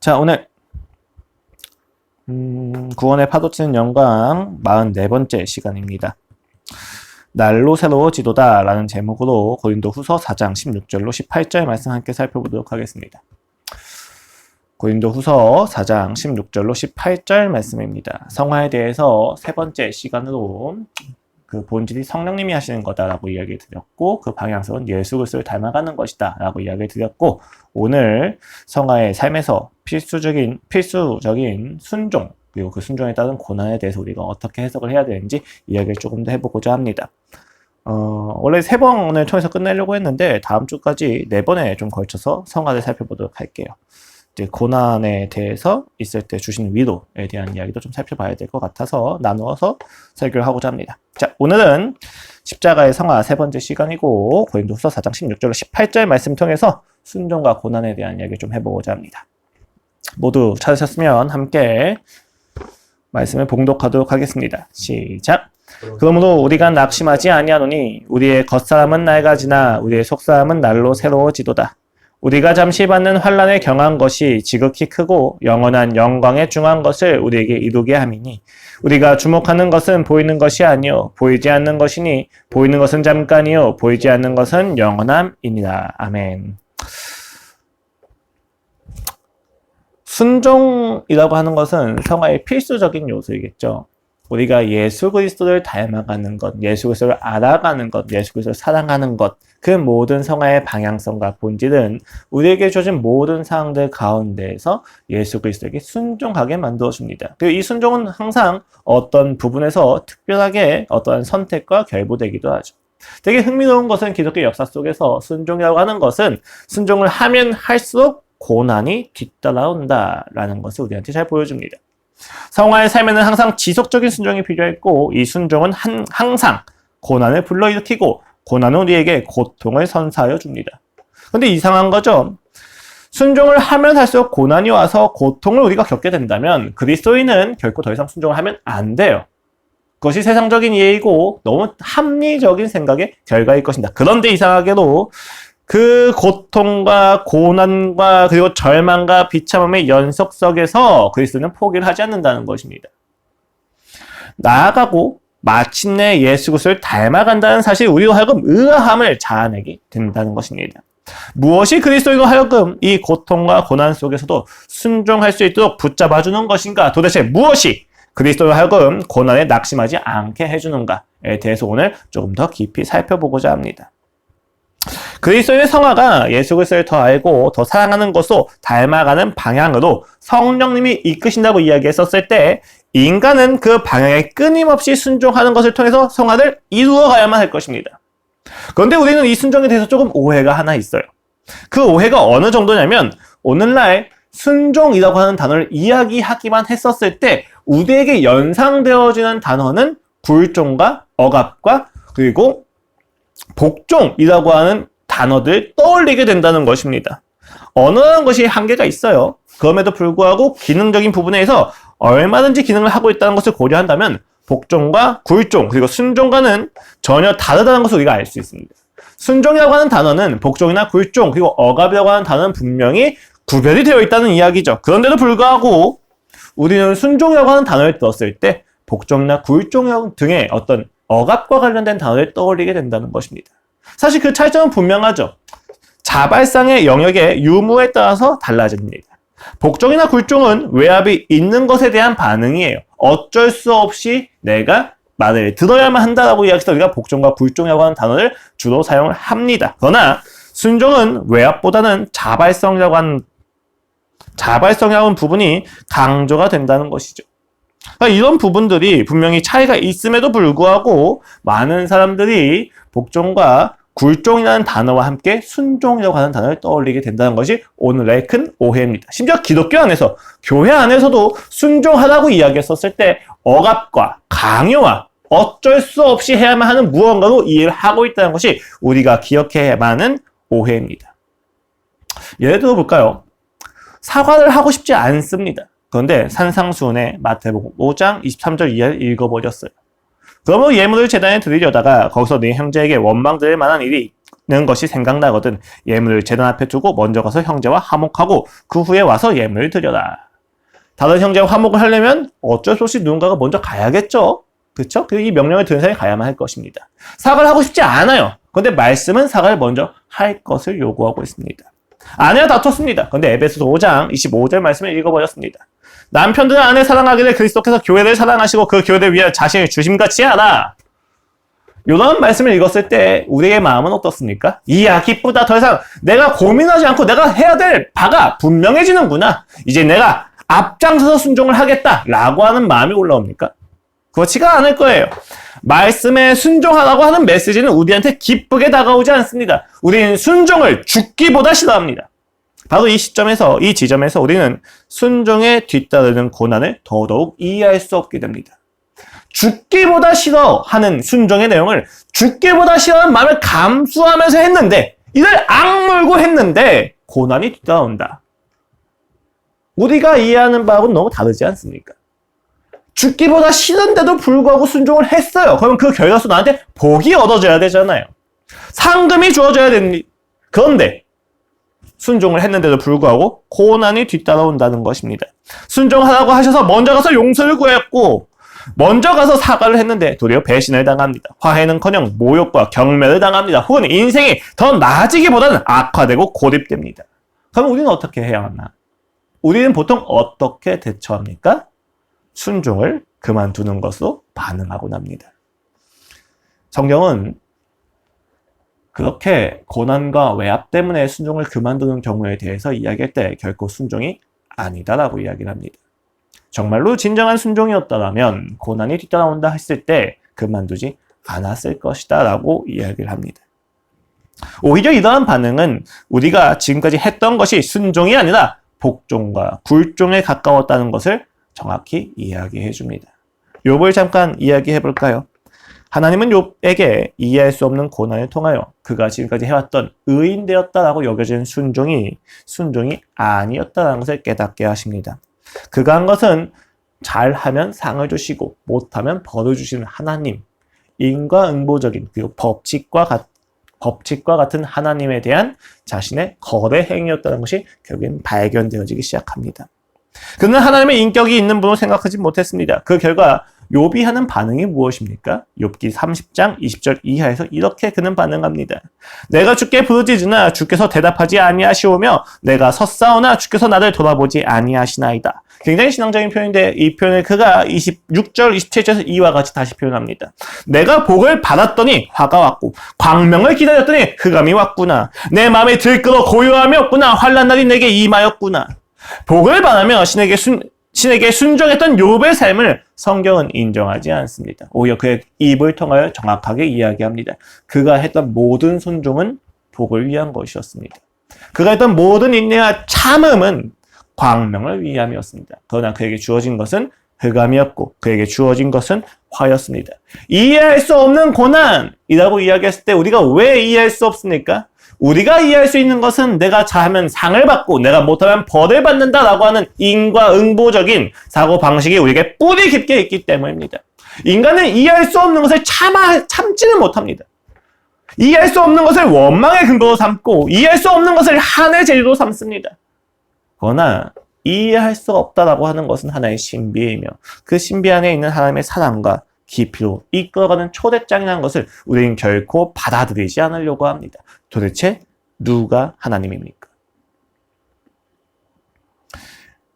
자, 오늘 구원의 파도치는 영광 44번째 시간입니다. 날로 새로워지도다 라는 제목으로 고린도후서 4장 16절로 18절 말씀 함께 살펴보도록 하겠습니다. 고린도후서 4장 16절로 18절 말씀입니다. 성화에 대해서 세 번째 시간으로 그 본질이 성령님이 하시는 거다라고 이야기 드렸고, 그 방향성은 예수 그리스도를 닮아가는 것이다 라고 이야기 드렸고, 오늘 성화의 삶에서 필수적인 순종, 그리고 그 순종에 따른 고난에 대해서 우리가 어떻게 해석을 해야 되는지 이야기를 조금 더 해보고자 합니다. 원래 3번을 통해서 끝내려고 했는데 다음 주까지 4번에 좀 걸쳐서 성화를 살펴보도록 할게요. 이제 고난에 대해서 있을 때 주신 위로에 대한 이야기도 좀 살펴봐야 될 것 같아서 나누어서 설교를 하고자 합니다. 자, 오늘은 십자가의 성화 세 번째 시간이고, 고린도후서 4장 16절로 18절 말씀 통해서 순종과 고난에 대한 이야기를 좀 해보고자 합니다. 모두 찾으셨으면 함께 말씀을 봉독하도록 하겠습니다. 시작! 그러므로 우리가 낙심하지 아니하노니 우리의 겉사람은 낡아지나 우리의 속사람은 날로 새로워지도다. 우리가 잠시 받는 환난에 경한 것이 지극히 크고 영원한 영광에 중한 것을 우리에게 이루게 함이니, 우리가 주목하는 것은 보이는 것이 아니요 보이지 않는 것이니, 보이는 것은 잠깐이요 보이지 않는 것은 영원함이니라. 아멘. 순종이라고 하는 것은 성화의 필수적인 요소이겠죠. 우리가 예수 그리스도를 닮아가는 것, 예수 그리스도를 알아가는 것, 예수 그리스도를 사랑하는 것, 그 모든 성화의 방향성과 본질은 우리에게 주어진 모든 사항들 가운데에서 예수 그리스도에게 순종하게 만들어줍니다. 그리고 이 순종은 항상 어떤 부분에서 특별하게 어떠한 선택과 결부되기도 하죠. 되게 흥미로운 것은 기독교 역사 속에서 순종이라고 하는 것은 순종을 하면 할수록 고난이 뒤따라온다라는 것을 우리한테 잘 보여줍니다. 성화의 삶에는 항상 지속적인 순종이 필요했고, 이 순종은 항상 고난을 불러일으키고 고난은 우리에게 고통을 선사하여 줍니다. 근데 이상한 거죠. 순종을 하면 할수록 고난이 와서 고통을 우리가 겪게 된다면 그리스도인은 결코 더 이상 순종을 하면 안 돼요. 그것이 세상적인 이해이고 너무 합리적인 생각의 결과일 것입니다. 그런데 이상하게도 그 고통과 고난과 그리고 절망과 비참함의 연속 속에서 그리스도는 포기를 하지 않는다는 것입니다. 나아가고 마침내 예수 그리스도를 닮아간다는 사실이 우리로 하여금 의아함을 자아내게 된다는 것입니다. 무엇이 그리스도인으로 하여금 이 고통과 고난 속에서도 순종할 수 있도록 붙잡아주는 것인가? 도대체 무엇이 그리스도인으로 하여금 고난에 낙심하지 않게 해주는가에 대해서 오늘 조금 더 깊이 살펴보고자 합니다. 그리스도의 성화가 예수 그리스도를 더 알고 더 사랑하는 것으로 닮아가는 방향으로 성령님이 이끄신다고 이야기했었을 때, 인간은 그 방향에 끊임없이 순종하는 것을 통해서 성화를 이루어가야만 할 것입니다. 그런데 우리는 이 순종에 대해서 조금 오해가 하나 있어요. 그 오해가 어느 정도냐면, 오늘날 순종이라고 하는 단어를 이야기하기만 했었을 때 우리에게 연상되어지는 단어는 굴종과 억압과 그리고 복종이라고 하는 단어들 떠올리게 된다는 것입니다. 언어라는 것이 한계가 있어요. 그럼에도 불구하고 기능적인 부분에서 얼마든지 기능을 하고 있다는 것을 고려한다면 복종과 굴종 그리고 순종과는 전혀 다르다는 것을 우리가 알 수 있습니다. 순종이라고 하는 단어는 복종이나 굴종 그리고 억압이라고 하는 단어는 분명히 구별이 되어 있다는 이야기죠. 그런데도 불구하고 우리는 순종이라고 하는 단어를 들었을 때 복종이나 굴종 등의 어떤 억압과 관련된 단어를 떠올리게 된다는 것입니다. 사실 그 차이점은 분명하죠. 자발상의 영역의 유무에 따라서 달라집니다. 복종이나 굴종은 외압이 있는 것에 대한 반응이에요. 어쩔 수 없이 내가 말을 들어야만 한다라고 이야기해서 우리가 복종과 굴종이라고 하는 단어를 주로 사용을 합니다. 그러나 순종은 외압보다는 자발성이라고 하는 부분이 강조가 된다는 것이죠. 그러니까 이런 부분들이 분명히 차이가 있음에도 불구하고 많은 사람들이 복종과 굴종이라는 단어와 함께 순종이라고 하는 단어를 떠올리게 된다는 것이 오늘의 큰 오해입니다. 심지어 기독교 안에서, 교회 안에서도 순종하라고 이야기했었을 때 억압과 강요와 어쩔 수 없이 해야만 하는 무언가로 이해를 하고 있다는 것이 우리가 기억해야만 하는 오해입니다. 예를 들어 볼까요? 사과를 하고 싶지 않습니다. 그런데 산상수훈의 마태복음 5장 23절 이하를 읽어버렸어요. 그러므로 예물을 제단에 드리려다가 거기서 네 형제에게 원망 드릴 만한 일이 것이 생각나거든 예물을 제단 앞에 두고 먼저 가서 형제와 화목하고 그 후에 와서 예물을 드려라. 다른 형제와 화목을 하려면 어쩔 수 없이 누군가가 먼저 가야겠죠. 그렇죠? 그리고 이 명령을 들은 사람이 가야만 할 것입니다. 사과를 하고 싶지 않아요. 그런데 말씀은 사과를 먼저 할 것을 요구하고 있습니다. 아내와 다퉜습니다. 그런데 에베소서 5장 25절 말씀을 읽어버렸습니다. 남편들은 아내 사랑하기를 그리스도께서 교회를 사랑하시고 그 교회를 위하여 자신을 주심같이 하라. 이런 말씀을 읽었을 때 우리의 마음은 어떻습니까? 이야 기쁘다. 더 이상 내가 고민하지 않고 내가 해야 될 바가 분명해지는구나. 이제 내가 앞장서서 순종을 하겠다라고 하는 마음이 올라옵니까? 그렇지가 않을 거예요. 말씀에 순종하라고 하는 메시지는 우리한테 기쁘게 다가오지 않습니다. 우리는 순종을 죽기보다 싫어합니다. 바로 이 시점에서, 이 지점에서 우리는 순종에 뒤따르는 고난을 더더욱 이해할 수 없게 됩니다. 죽기보다 싫어하는 순종의 내용을 죽기보다 싫어하는 마음을 감수하면서 했는데, 이를 악물고 했는데 고난이 뒤따라온다. 우리가 이해하는 바하고는 너무 다르지 않습니까? 죽기보다 싫은데도 불구하고 순종을 했어요. 그러면 그 결과서 나한테 복이 얻어져야 되잖아요. 상금이 주어져야 됩니다. 그런데 순종을 했는데도 불구하고 고난이 뒤따라온다는 것입니다. 순종하라고 하셔서 먼저 가서 용서를 구했고 먼저 가서 사과를 했는데 도리어 배신을 당합니다. 화해는커녕 모욕과 경멸을 당합니다. 혹은 인생이 더 나아지기보다는 악화되고 고립됩니다. 그럼 우리는 어떻게 해야 하나? 우리는 보통 어떻게 대처합니까? 순종을 그만두는 것으로 반응하곤 합니다. 성경은 그렇게 고난과 외압 때문에 순종을 그만두는 경우에 대해서 이야기할 때 결코 순종이 아니다라고 이야기를 합니다. 정말로 진정한 순종이었다면 고난이 뒤따라온다 했을 때 그만두지 않았을 것이다 라고 이야기를 합니다. 오히려 이러한 반응은 우리가 지금까지 했던 것이 순종이 아니라 복종과 굴종에 가까웠다는 것을 정확히 이야기해 줍니다. 욥을 잠깐 이야기해 볼까요? 하나님은 욥에게 이해할 수 없는 고난을 통하여 그가 지금까지 해왔던 의인되었다라고 여겨지는 순종이 아니었다라는 것을 깨닫게 하십니다. 그가 한 것은 잘하면 상을 주시고 못하면 벌을 주시는 하나님, 인과응보적인 그리고 법칙과 같은 하나님에 대한 자신의 거래 행위였다는 것이 결국엔 발견되어지기 시작합니다. 그는 하나님의 인격이 있는 분으로 생각하지 못했습니다. 그 결과 욥이 하는 반응이 무엇입니까? 욥기 30장 20절 이하에서 이렇게 그는 반응합니다. 내가 주께 부르짖으나 주께서 대답하지 아니하시오며 내가 섰사오나 주께서 나를 돌아보지 아니하시나이다. 굉장히 신앙적인 표현인데 이 표현을 그가 26절 27절에서 이와 같이 다시 표현합니다. 내가 복을 받았더니 화가 왔고 광명을 기다렸더니 흑암이 왔구나. 내 마음이 들끓어 고요함이 없구나. 환난 날이 내게 임하였구나. 복을 받으며 신에게 순종했던 욥의 삶을 성경은 인정하지 않습니다. 오히려 그의 입을 통하여 정확하게 이야기합니다. 그가 했던 모든 순종은 복을 위한 것이었습니다. 그가 했던 모든 인내와 참음은 광명을 위함이었습니다. 그러나 그에게 주어진 것은 흑암이었고 그에게 주어진 것은 화였습니다. 이해할 수 없는 고난이라고 이야기했을 때 우리가 왜 이해할 수 없습니까? 우리가 이해할 수 있는 것은 내가 잘하면 상을 받고 내가 못하면 벌을 받는다라고 하는 인과응보적인 사고방식이 우리에게 뿌리 깊게 있기 때문입니다. 인간은 이해할 수 없는 것을 참지는 못합니다. 이해할 수 없는 것을 원망의 근거로 삼고 이해할 수 없는 것을 한의 재료로 삼습니다. 그러나 이해할 수 없다라고 하는 것은 하나의 신비이며 그 신비 안에 있는 하나님의 사랑과 깊이로 이끌어가는 초대장이라는 것을 우리는 결코 받아들이지 않으려고 합니다. 도대체 누가 하나님입니까?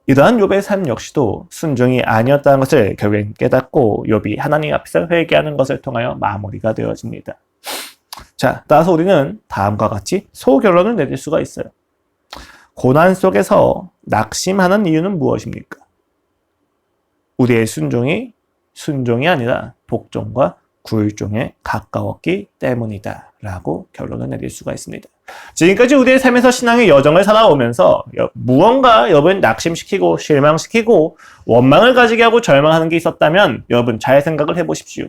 이러한 욥의 삶 역시도 순종이 아니었다는 것을 결국엔 깨닫고 욥이 하나님 앞에서 회개하는 것을 통하여 마무리가 되어집니다. 자, 따라서 우리는 다음과 같이 소결론을 내릴 수가 있어요. 고난 속에서 낙심하는 이유는 무엇입니까? 우리의 순종이 아니라 복종과 굴종에 가까웠기 때문이다 라고 결론을 내릴 수가 있습니다. 지금까지 우리의 삶에서 신앙의 여정을 살아오면서 무언가 여러분 낙심시키고 실망시키고 원망을 가지게 하고 절망하는 게 있었다면 여러분 잘 생각을 해보십시오.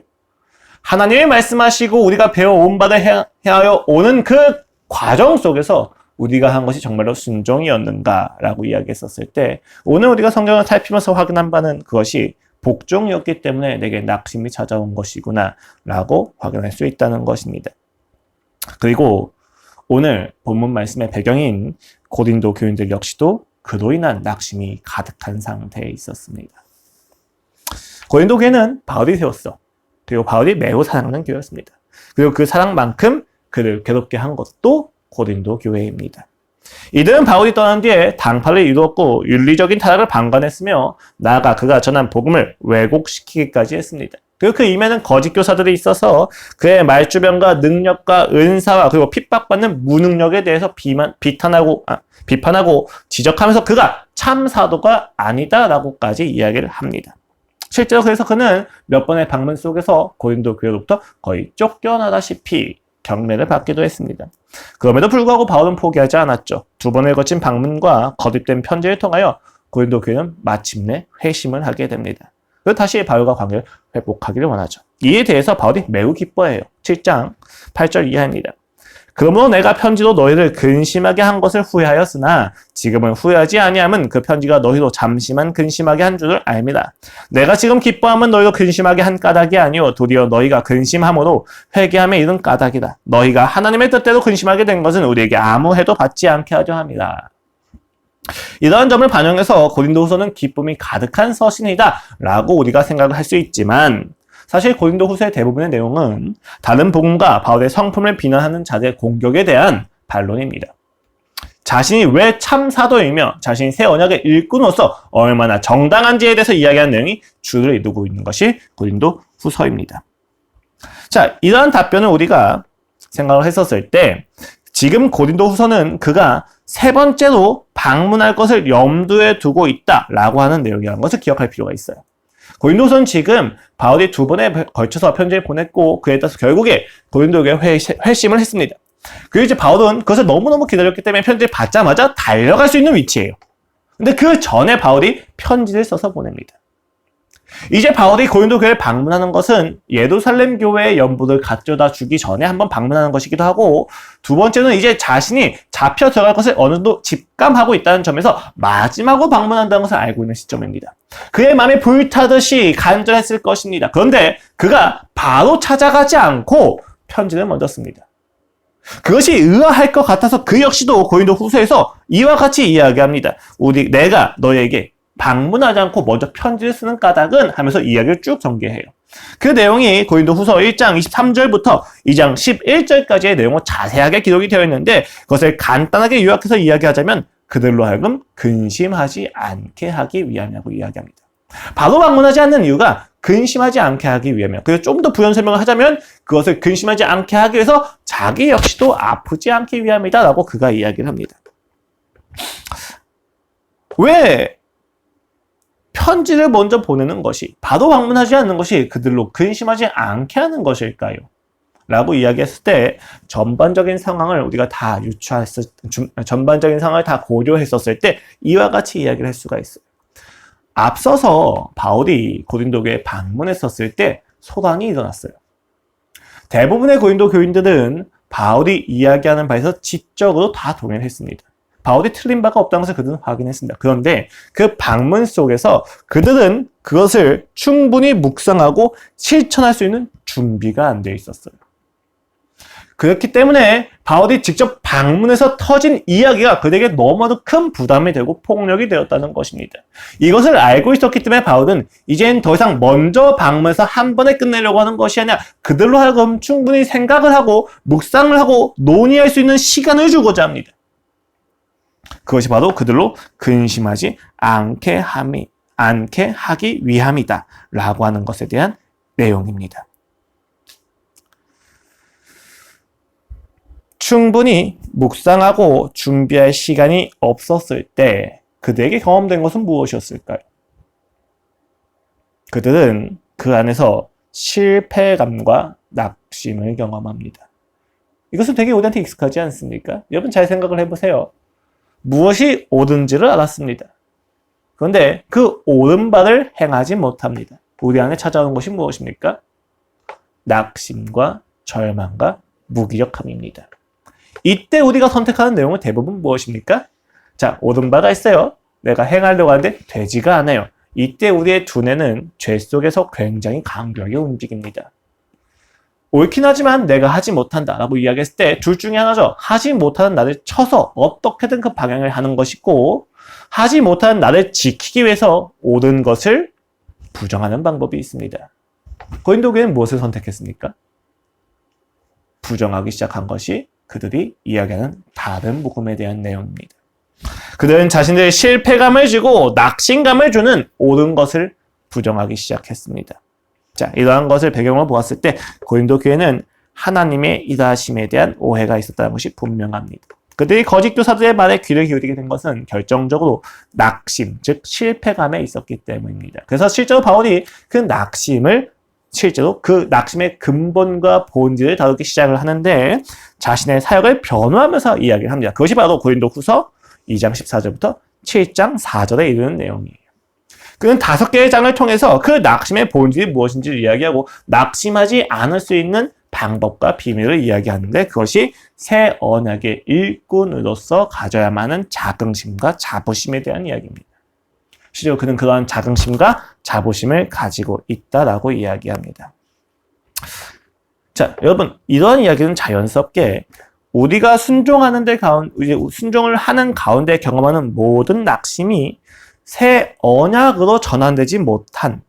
하나님이 말씀하시고 우리가 배워온 바를 해하여 오는 그 과정 속에서 우리가 한 것이 정말로 순종이었는가 라고 이야기했었을 때 오늘 우리가 성경을 살피면서 확인한 바는 그것이 복종이었기 때문에 내게 낙심이 찾아온 것이구나 라고 확인할 수 있다는 것입니다. 그리고 오늘 본문 말씀의 배경인 고린도 교인들 역시도 그로 인한 낙심이 가득한 상태에 있었습니다. 고린도 교회는 바울이 세웠어. 그리고 바울이 매우 사랑하는 교회였습니다. 그리고 그 사랑만큼 그를 괴롭게 한 것도 고린도 교회입니다. 이들은 바울이 떠난 뒤에 당파를 이루었고 윤리적인 타락을 방관했으며 나아가 그가 전한 복음을 왜곡시키기까지 했습니다. 그리고 그 이면은 거짓 교사들이 있어서 그의 말주변과 능력과 은사와 그리고 핍박받는 무능력에 대해서 비판하고 지적하면서 그가 참 사도가 아니다라고까지 이야기를 합니다. 실제로 그래서 그는 몇 번의 방문 속에서 고린도 교회로부터 거의 쫓겨나다시피 경례를 받기도 했습니다. 그럼에도 불구하고 바울은 포기하지 않았죠. 2번을 거친 방문과 거듭된 편지를 통하여 고린도 교회는 마침내 회심을 하게 됩니다. 그리고 다시 바울과 관계를 회복하기를 원하죠. 이에 대해서 바울이 매우 기뻐해요. 7장 8절 이하입니다. 그러므로 내가 편지로 너희를 근심하게 한 것을 후회하였으나 지금은 후회하지 아니함은 그 편지가 너희로 잠시만 근심하게 한 줄을 알미라. 내가 지금 기뻐함은 너희로 근심하게 한 까닭이 아니오 도리어 너희가 근심함으로 회개함에 이른 까닭이다. 너희가 하나님의 뜻대로 근심하게 된 것은 우리에게 아무 해도 받지 않게 하려 함이라. 이러한 점을 반영해서 고린도후서는 기쁨이 가득한 서신이다 라고 우리가 생각을 할 수 있지만 사실 고린도후서의 대부분의 내용은 다른 복음과 바울의 성품을 비난하는 자들의 공격에 대한 반론입니다. 자신이 왜 참 사도이며 자신이 새 언약의 일꾼으로서 얼마나 정당한지에 대해서 이야기하는 내용이 주를 이루고 있는 것이 고린도후서입니다. 자, 이러한 답변을 우리가 생각을 했었을 때 지금 고린도후서는 그가 세 번째로 방문할 것을 염두에 두고 있다라고 하는 내용이라는 것을 기억할 필요가 있어요. 고린도서는 지금 바울이 2번에 걸쳐서 편지를 보냈고 그에 따라서 결국에 고린도교회 회심을 했습니다. 그리고 이제 바울은 그것을 너무너무 기다렸기 때문에 편지를 받자마자 달려갈 수 있는 위치예요. 근데 그 전에 바울이 편지를 써서 보냅니다. 이제 바울이 고린도 교회를 방문하는 것은 예루살렘 교회의 연부를 가져다 주기 전에 한번 방문하는 것이기도 하고 두 번째는 이제 자신이 잡혀 들어갈 것을 어느 정도 직감하고 있다는 점에서 마지막으로 방문한다는 것을 알고 있는 시점입니다. 그의 마음이 불타듯이 간절했을 것입니다. 그런데 그가 바로 찾아가지 않고 편지를 먼저 씁니다. 그것이 의아할 것 같아서 그 역시도 고린도 후서에서 이와 같이 이야기합니다. 내가 너에게 방문하지 않고 먼저 편지를 쓰는 까닭은 하면서 이야기를 쭉 전개해요. 그 내용이 고린도 후서 1장 23절부터 2장 11절까지의 내용으로 자세하게 기록이 되어 있는데 그것을 간단하게 요약해서 이야기하자면 그들로 하여금 근심하지 않게 하기 위함이라고 이야기합니다. 바로 방문하지 않는 이유가 근심하지 않게 하기 위함이에요. 그래서 좀 더 부연 설명을 하자면 그것을 근심하지 않게 하기 위해서 자기 역시도 아프지 않기 위함이다 라고 그가 이야기를 합니다. 왜 편지를 먼저 보내는 것이 바로 방문하지 않는 것이 그들로 근심하지 않게 하는 것일까요? 라고 이야기했을 때 전반적인 상황을 우리가 다 전반적인 상황을 다 고려했었을 때 이와 같이 이야기를 할 수가 있어요. 앞서서 바울이 고린도교에 방문했었을 때 소란이 일어났어요. 대부분의 고린도 교인들은 바울이 이야기하는 바에서 지적으로 다 동의를 했습니다. 바울이 틀린 바가 없다는 것을 그들은 확인했습니다. 그런데 그 방문 속에서 그들은 그것을 충분히 묵상하고 실천할 수 있는 준비가 안 되어 있었어요. 그렇기 때문에 바울이 직접 방문해서 터진 이야기가 그들에게 너무나도 큰 부담이 되고 폭력이 되었다는 것입니다. 이것을 알고 있었기 때문에 바울은 이젠 더 이상 먼저 방문해서 한 번에 끝내려고 하는 것이 아니라 그들로 하여금 충분히 생각을 하고 묵상을 하고 논의할 수 있는 시간을 주고자 합니다. 그것이 바로 그들로 근심하지 않게 하기 위함이다 라고 하는 것에 대한 내용입니다. 충분히 묵상하고 준비할 시간이 없었을 때 그들에게 경험된 것은 무엇이었을까요? 그들은 그 안에서 실패감과 낙심을 경험합니다. 이것은 되게 우리한테 익숙하지 않습니까? 여러분 잘 생각을 해보세요. 무엇이 옳은지를 알았습니다. 그런데 그 옳은 바를 행하지 못합니다. 우리 안에 찾아오는 것이 무엇입니까? 낙심과 절망과 무기력함입니다. 이때 우리가 선택하는 내용은 대부분 무엇입니까? 자, 옳은 바가 있어요. 내가 행하려고 하는데 되지가 않아요. 이때 우리의 두뇌는 죄 속에서 굉장히 강력하게 움직입니다. 옳긴 하지만 내가 하지 못한다 라고 이야기했을 때 둘 중에 하나죠. 하지 못하는 나를 쳐서 어떻게든 그 방향을 하는 것이고, 하지 못하는 나를 지키기 위해서 옳은 것을 부정하는 방법이 있습니다. 고린도 교회는 무엇을 선택했습니까? 부정하기 시작한 것이 그들이 이야기하는 다른 복음에 대한 내용입니다. 그들은 자신들의 실패감을 주고 낙심감을 주는 옳은 것을 부정하기 시작했습니다. 자, 이러한 것을 배경으로 보았을 때 고린도 교회는 하나님의 일하심에 대한 오해가 있었다는 것이 분명합니다. 그들이 거짓 교사들의 말에 귀를 기울이게 된 것은 결정적으로 낙심, 즉 실패감에 있었기 때문입니다. 그래서 실제로 바울이 그 낙심의 근본과 본질을 다루기 시작을 하는데 자신의 사역을 변호하면서 이야기를 합니다. 그것이 바로 고린도후서 2장 14절부터 7장 4절에 이르는 내용이에요. 그는 5개의 장을 통해서 그 낙심의 본질이 무엇인지를 이야기하고 낙심하지 않을 수 있는 방법과 비밀을 이야기하는데 그것이 새 언약의 일꾼으로서 가져야만 하는 자긍심과 자부심에 대한 이야기입니다. 실제로 그는 그러한 자긍심과 자부심을 가지고 있다라고 이야기합니다. 자, 여러분, 이러한 이야기는 자연스럽게 우리가 순종을 하는 가운데 경험하는 모든 낙심이 새 언약으로 전환되지 못한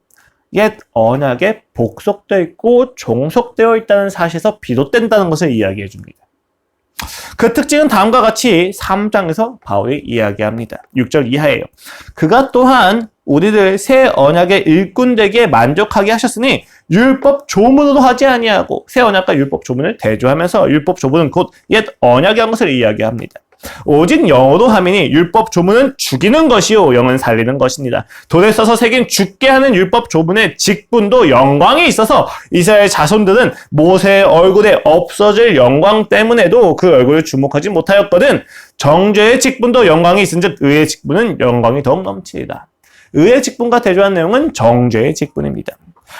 옛 언약에 복속되어 있고 종속되어 있다는 사실에서 비롯된다는 것을 이야기해 줍니다. 그 특징은 다음과 같이 3장에서 바울이 이야기합니다. 6절 이하예요. 그가 또한 우리를 새 언약의 일꾼되게 만족하게 하셨으니 율법 조문으로 하지 아니하고 새 언약과 율법 조문을 대조하면서 율법 조문은 곧 옛 언약이 한 것을 이야기합니다. 오직 영으로 함이니 율법 조문은 죽이는 것이요 영은 살리는 것입니다. 돌에 써서 새긴 죽게 하는 율법 조문의 직분도 영광이 있어서 이스라엘 자손들은 모세의 얼굴에 없어질 영광 때문에도 그 얼굴을 주목하지 못하였거든. 정죄의 직분도 영광이 있은즉 의의 직분은 영광이 더욱 넘치리라. 의의 직분과 대조한 내용은 정죄의 직분입니다.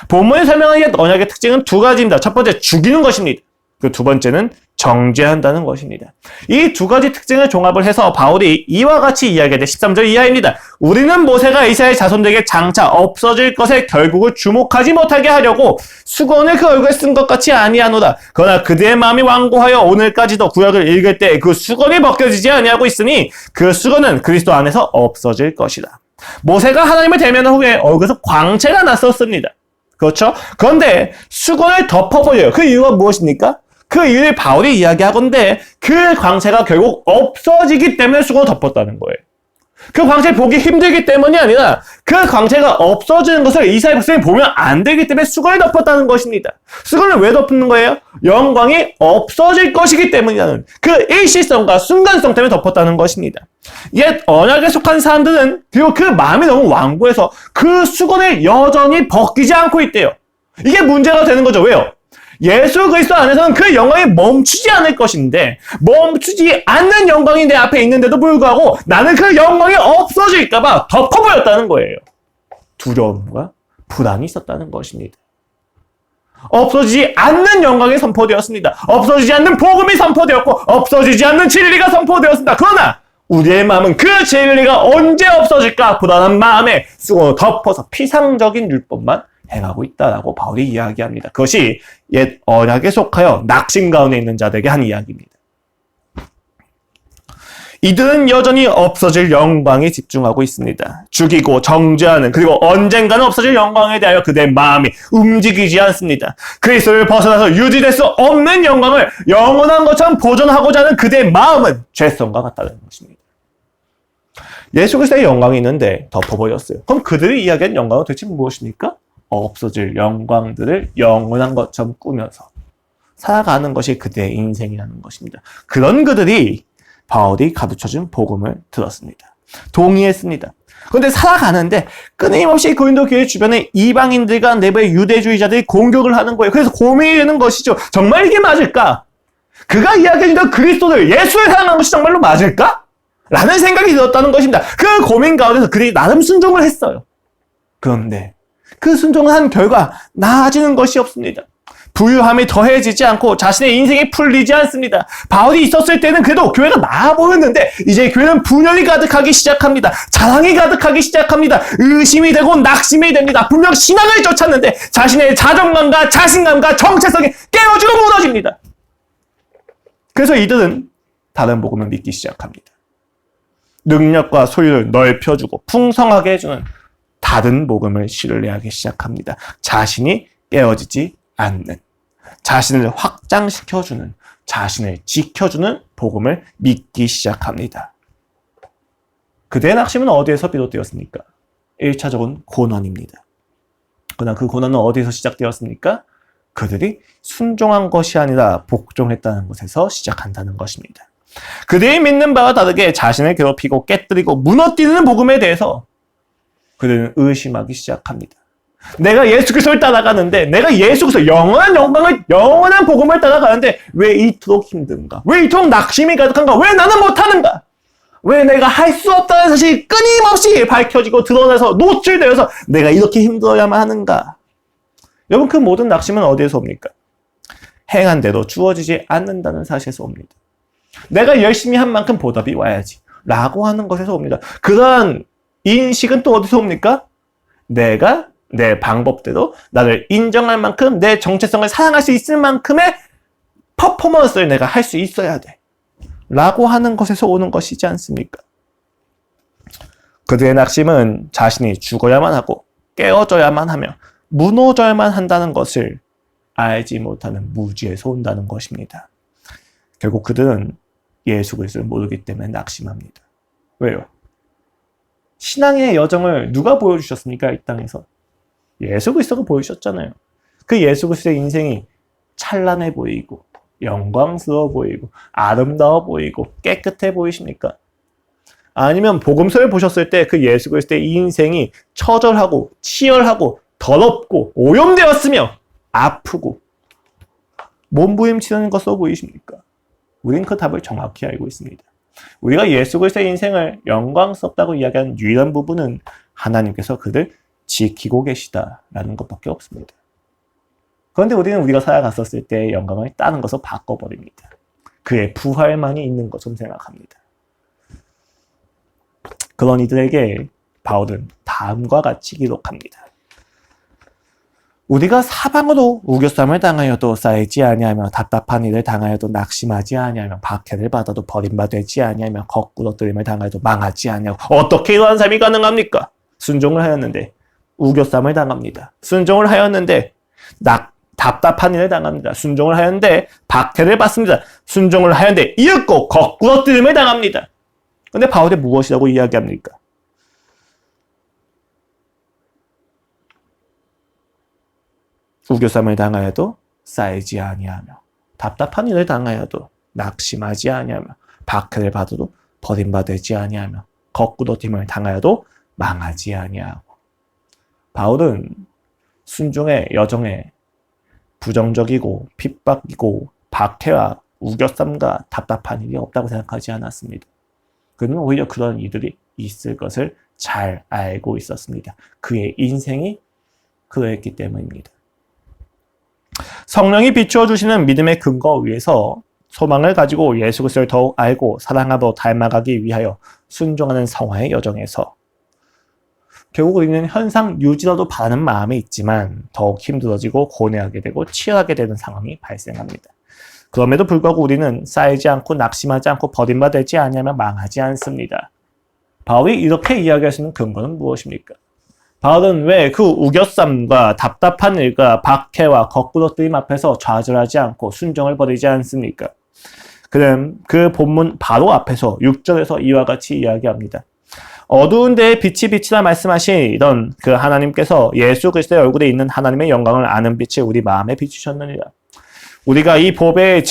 본문에 설명한 옛 언약의 특징은 2가지입니다. 첫 번째, 죽이는 것입니다. 그 두 번째는 정죄한다는 것입니다. 이 2가지 특징을 종합을 해서 바울이 이와 같이 이야기하되 13절 이하입니다. 우리는 모세가 이스라엘 자손들에게 장차 없어질 것에 결국을 주목하지 못하게 하려고 수건을 그 얼굴에 쓴 것 같이 아니하노라. 그러나 그들의 마음이 완고하여 오늘까지도 구약을 읽을 때 그 수건이 벗겨지지 아니하고 있으니 그 수건은 그리스도 안에서 없어질 것이다. 모세가 하나님을 대면한 후에 얼굴에서 광채가 났었습니다. 그렇죠? 그런데 수건을 덮어버려요. 그 이유가 무엇입니까? 그 이유를 바울이 이야기하건대 그 광채가 결국 없어지기 때문에 수건을 덮었다는 거예요. 그 광채를 보기 힘들기 때문이 아니라 그 광채가 없어지는 것을 이스라엘 백성이 보면 안 되기 때문에 수건을 덮었다는 것입니다. 수건을 왜 덮는 거예요? 영광이 없어질 것이기 때문이라는 그 일시성과 순간성 때문에 덮었다는 것입니다. 옛 언약에 속한 사람들은 그리고 그 마음이 너무 완고해서 그 수건을 여전히 벗기지 않고 있대요. 이게 문제가 되는 거죠. 왜요? 예수 그리스도 안에서는 그 영광이 멈추지 않을 것인데 멈추지 않는 영광이 내 앞에 있는데도 불구하고 나는 그 영광이 없어질까 봐 덮어버렸다는 거예요. 두려움과 불안이 있었다는 것입니다. 없어지지 않는 영광이 선포되었습니다. 없어지지 않는 복음이 선포되었고 없어지지 않는 진리가 선포되었습니다. 그러나 우리의 마음은 그 진리가 언제 없어질까 불안한 마음에 수건으로 덮어서 피상적인 율법만 행하고 있다라고 바울이 이야기합니다. 그것이 옛 언약에 속하여 낙심 가운데 있는 자들에게 한 이야기입니다. 이들은 여전히 없어질 영광에 집중하고 있습니다. 죽이고 정죄하는 그리고 언젠가는 없어질 영광에 대하여 그들의 마음이 움직이지 않습니다. 그리스도를 벗어나서 유지될 수 없는 영광을 영원한 것처럼 보존하고자 하는 그들의 마음은 죄성과 같다는 것입니다. 예수 그리스도의 영광이 있는데 덮어버렸어요. 그럼 그들이 이야기한 영광은 도대체 무엇입니까? 없어질 영광들을 영원한 것처럼 꾸며서 살아가는 것이 그들의 인생이라는 것입니다. 그런 그들이 바울이 가르쳐준 복음을 들었습니다. 동의했습니다. 그런데 살아가는데 끊임없이 고린도 교회 주변에 이방인들과 내부의 유대주의자들이 공격을 하는 거예요. 그래서 고민이 되는 것이죠. 정말 이게 맞을까? 그가 이야기했던 그리스도를 예수를 사랑하는 것이 정말로 맞을까? 라는 생각이 들었다는 것입니다. 그 고민 가운데서 그들이 나름 순종을 했어요. 그런데 그 순종을 한 결과 나아지는 것이 없습니다. 부유함이 더해지지 않고 자신의 인생이 풀리지 않습니다. 바울이 있었을 때는 그래도 교회가 나아 보였는데 이제 교회는 분열이 가득하기 시작합니다. 자랑이 가득하기 시작합니다. 의심이 되고 낙심이 됩니다. 분명 신앙을 쫓았는데 자신의 자존감과 자신감과 정체성이 깨어지고 무너집니다. 그래서 이들은 다른 복음을 믿기 시작합니다. 능력과 소유를 넓혀주고 풍성하게 해주는 다른 복음을 신뢰하기 시작합니다. 자신이 깨어지지 않는, 자신을 확장시켜주는, 자신을 지켜주는 복음을 믿기 시작합니다. 그들의 낙심은 어디에서 비롯되었습니까? 1차적인 고난입니다. 그러나 그 고난은 어디에서 시작되었습니까? 그들이 순종한 것이 아니라 복종했다는 것에서 시작한다는 것입니다. 그들이 믿는 바와 다르게 자신을 괴롭히고 깨뜨리고 무너뜨리는 복음에 대해서 그들은 의심하기 시작합니다. 내가 예수 그리스도를 따라가는데, 내가 예수 그리스도 영원한 영광을, 영원한 복음을 따라가는데 왜 이토록 힘든가? 왜 이토록 낙심이 가득한가? 왜 나는 못하는가? 왜 내가 할 수 없다는 사실이 끊임없이 밝혀지고 드러나서 노출되어서 내가 이렇게 힘들어야만 하는가? 여러분, 그 모든 낙심은 어디에서 옵니까? 행한 대로 주어지지 않는다는 사실에서 옵니다. 내가 열심히 한 만큼 보답이 와야지 라고 하는 것에서 옵니다. 그러한 인식은 또 어디서 옵니까? 내가 내 방법대로 나를 인정할 만큼, 내 정체성을 사랑할 수 있을 만큼의 퍼포먼스를 내가 할 수 있어야 돼 라고 하는 것에서 오는 것이지 않습니까? 그들의 낙심은 자신이 죽어야만 하고 깨어져야만 하며 무너져야만 한다는 것을 알지 못하는 무지에서 온다는 것입니다. 결국 그들은 예수 그리스도를 모르기 때문에 낙심합니다. 왜요? 신앙의 여정을 누가 보여주셨습니까? 이 땅에서 예수 그리스도가 보여주셨잖아요. 그 예수 그리스도의 인생이 찬란해 보이고 영광스러워 보이고 아름다워 보이고 깨끗해 보이십니까? 아니면 복음서를 보셨을 때 그 예수 그리스도의 이 인생이 처절하고 치열하고 더럽고 오염되었으며 아프고 몸부림치는 것으로 보이십니까? 우린 그 답을 정확히 알고 있습니다. 우리가 예수 그리스도의 인생을 영광스럽다고 이야기하는 유일한 부분은 하나님께서 그를 지키고 계시다라는 것밖에 없습니다. 그런데 우리는 우리가 살아갔었을 때의 영광을 다른 것으로 바꿔버립니다. 그의 부활만이 있는 것처럼 생각합니다. 그런 이들에게 바울은 다음과 같이 기록합니다. 우리가 사방으로 우겨쌈을 당하여도 쌓이지 아니하며 답답한 일을 당하여도 낙심하지 아니하며 박해를 받아도 버림받지 아니하며 거꾸러뜨림을 당하여도 망하지 아니하고 어떻게 이러한 삶이 가능합니까? 순종을 하였는데 우겨쌈을 당합니다. 순종을 하였는데 답답한 일을 당합니다. 순종을 하였는데 박해를 받습니다. 순종을 하였는데 이윽고 거꾸러뜨림을 당합니다. 근데 바울이 무엇이라고 이야기합니까? 우겨쌈을 당하여도 쌓이지 아니하며 답답한 일을 당하여도 낙심하지 아니하며 박해를 받아도 버림받지 아니하며 거꾸러짐을 당하여도 망하지 아니하고. 바울은 순종의 여정에 부정적이고 핍박이고 박해와 우겨쌈과 답답한 일이 없다고 생각하지 않았습니다. 그는 오히려 그런 이들이 있을 것을 잘 알고 있었습니다. 그의 인생이 그러했기 때문입니다. 성령이 비추어 주시는 믿음의 근거 위에서 소망을 가지고 예수 그리스도를 더욱 알고 사랑하고 닮아가기 위하여 순종하는 성화의 여정에서 결국 우리는 현상 유지라도 바라는 마음이 있지만 더욱 힘들어지고 고뇌하게 되고 치열하게 되는 상황이 발생합니다. 그럼에도 불구하고 우리는 쌓이지 않고 낙심하지 않고 버림받지 아니하며 망하지 않습니다. 바울이 이렇게 이야기할 수 있는 근거는 무엇입니까? 바울은 왜 그 우겨쌈과 답답한 일과 박해와 거꾸러뜨림 앞에서 좌절하지 않고 순종을 버리지 않습니까? 그는 그 본문 바로 앞에서 6절에서 이와 같이 이야기합니다. 어두운 데에 빛이 비치라 말씀하시던 그 하나님께서 예수 그리스도의 얼굴에 있는 하나님의 영광을 아는 빛을 우리 마음에 비추셨느니라. 우리가 이 보배를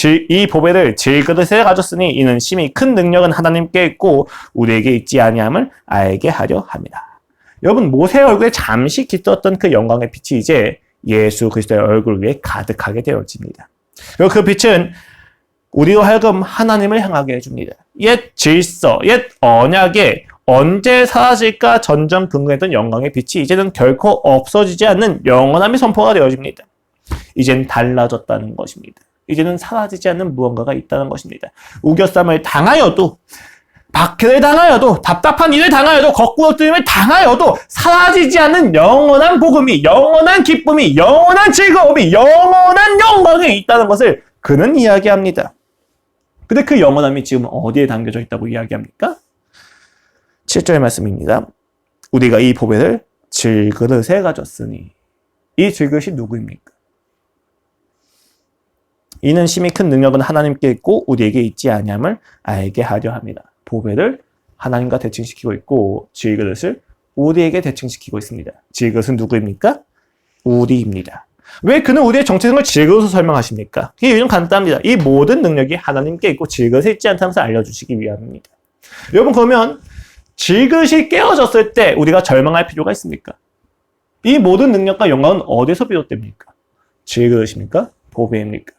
질그릇에 가졌으니 이는 심히 큰 능력은 하나님께 있고 우리에게 있지 아니함을 알게 하려 함이라. 여러분, 모세의 얼굴에 잠시 깃들었던 그 영광의 빛이 이제 예수 그리스도의 얼굴 위에 가득하게 되어집니다. 그리고 그 빛은 우리로 하여금 하나님을 향하게 해줍니다. 옛 질서, 옛 언약에 언제 사라질까 전전긍긍했던 영광의 빛이 이제는 결코 없어지지 않는 영원함이 선포가 되어집니다. 이젠 달라졌다는 것입니다. 이제는 사라지지 않는 무언가가 있다는 것입니다. 우겨쌈을 당하여도, 박해를 당하여도, 답답한 일을 당하여도, 거꾸러뜨림을 당하여도 사라지지 않는 영원한 복음이, 영원한 기쁨이, 영원한 즐거움이, 영원한 영광이 있다는 것을 그는 이야기합니다. 근데 그 영원함이 지금 어디에 담겨져 있다고 이야기합니까? 7절 말씀입니다. 우리가 이 보배를 질그릇에 가졌으니. 이 질그릇이 누구입니까? 이는 심히 큰 능력은 하나님께 있고 우리에게 있지 아니함을 알게 하려 합니다. 보배를 하나님과 대칭시키고 있고 질그릇을 우리에게 대칭시키고 있습니다. 질그릇은 누구입니까? 우리입니다. 왜 그는 우리의 정체성을 질그릇으로 설명하십니까? 이 이유는 간단합니다. 이 모든 능력이 하나님께 있고 질그릇에 있지 않다는 것을 알려주시기 위함입니다. 여러분, 그러면 질그릇이 깨어졌을 때 우리가 절망할 필요가 있습니까? 이 모든 능력과 영광은 어디서 비롯됩니까? 질그릇입니까? 보배입니까?